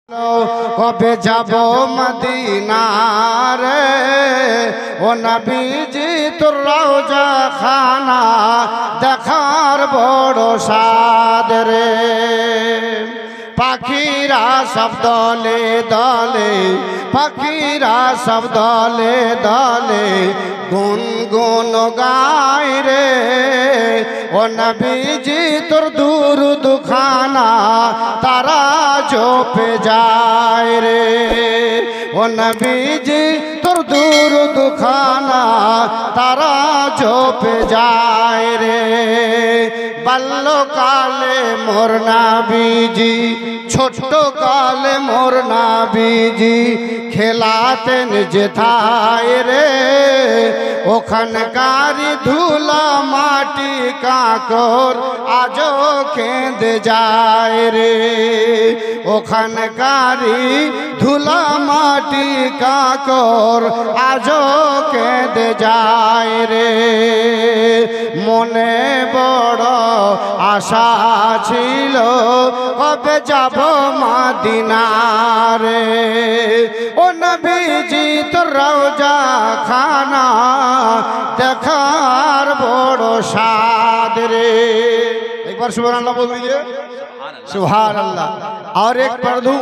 কবে যাব মদিনা রে ও নবীজি তোর রওজা খানা দেখার বড় সাদ রে। পাখিরা সব দলে দলে, পাখিরা সব দলে দলে গুনগুন গায় রে ও নবীজি তোর দুরুদ খানা তারা জপে যায় রে ও নবীজি তোর দুরুদ খানা তারা জপে যায় রে। বাল্যকালে মোর নবীজি, ছোট্ট কালে মোর নবীজি খেলাতেন যেথায় রে ওখানকারি ধুলা মাটি কাকর আজও কেঁদে যায় রে ওখানকারি ধুলা মাটি কাকর আজও কেঁদে যায় রে। মনে বড় আশা ছিল কবে যাব মদিনা রে ও নবীজি তোর রওজা খানা দেখার বড় সাদ রে। एक बार सुभान अल्लाह बोल दीजिए, सुभान अल्लाह। और एक पढ़ दूं।